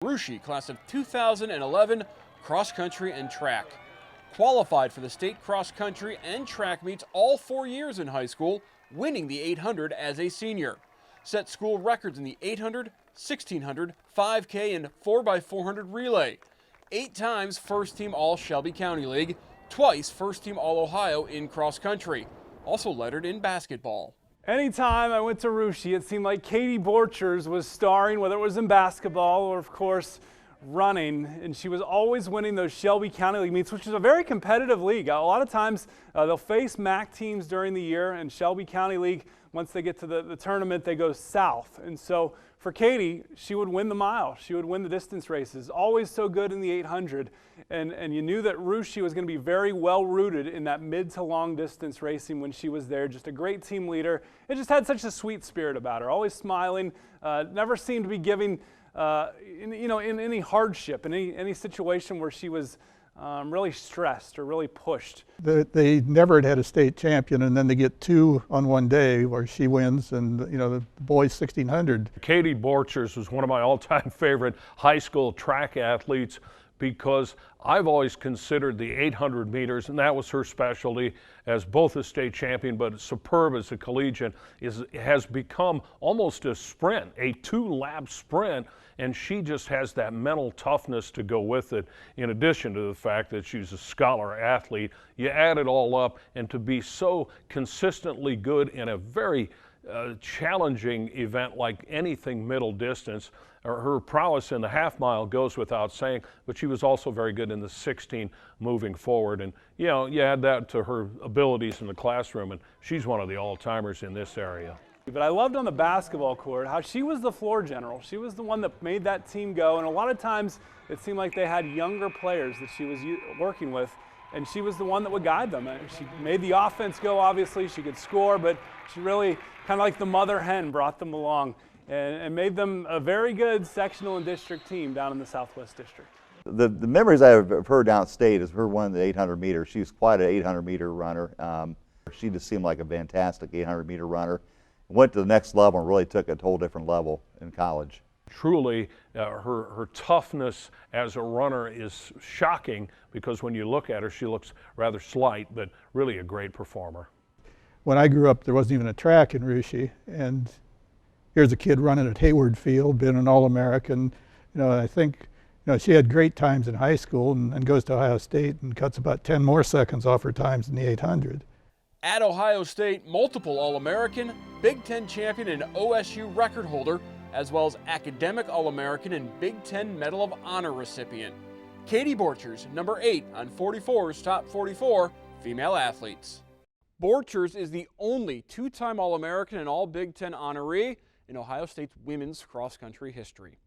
Russia, class of 2011, cross country and track. Qualified for the state cross country and track meets all 4 years in high school, winning the 800 as a senior. Set school records in the 800, 1600, 5K, and 4x400 relay. 8 times first team All Shelby County League, twice first team All Ohio in cross country. Also lettered in basketball. Anytime I went to Russia, it seemed like Katie Borchers was starring, whether it was in basketball or, of course, running, and she was always winning those Shelby County League meets, which is a very competitive league. A lot of times they'll face MAC teams during the year, and Shelby County League, once they get to the tournament, they go south. And so for Katie, she would win the mile. She would win the distance races, always so good in the 800. And you knew that Russia was going to be very well rooted in that mid to long distance racing when she was there. Just a great team leader. It just had such a sweet spirit about her, always smiling, never seemed to be giving in any hardship, in any situation where she was really stressed or really pushed. They never had a state champion, and then they get 2 on one day where she wins, and the boys 1600. Katie Borchers was one of my all-time favorite high school track athletes because I've always considered the 800 meters, and that was her specialty, as both a state champion but superb as a collegiate, has become almost a sprint, a 2-lap sprint, and she just has that mental toughness to go with it, in addition to the fact that she's a scholar athlete. You add it all up, and to be so consistently good in a very challenging event like anything middle distance. Her prowess in the half mile goes without saying, but she was also very good in the 16 moving forward. And you add that to her abilities in the classroom, and she's one of the all-timers in this area. But I loved on the basketball court how she was the floor general. She was the one that made that team go, and a lot of times it seemed like they had younger players that she was working with, and she was the one that would guide them. She made the offense go, obviously. She could score, but she really, kind of like the mother hen, brought them along and made them a very good sectional and district team down in the Southwest District. The memories I have of her downstate is her winning the 800 meter. She was quite an 800 meter runner. She just seemed like a fantastic 800 meter runner. Went to the next level and really took it to a whole different level in college. Truly, her toughness as a runner is shocking, because when you look at her, she looks rather slight, but really a great performer. When I grew up, there wasn't even a track in Russia, and here's a kid running at Hayward Field, been an All-American. I think she had great times in high school, and goes to Ohio State and cuts about 10 more seconds off her times in the 800. At Ohio State, multiple All-American, Big Ten champion and OSU record holder, as well as academic All-American and Big Ten Medal of Honor recipient. Katie Borchers, number 8 on 44's Top 44 Female Athletes. Borchers is the only 2-time All-American and All Big Ten honoree in Ohio State's women's cross-country history.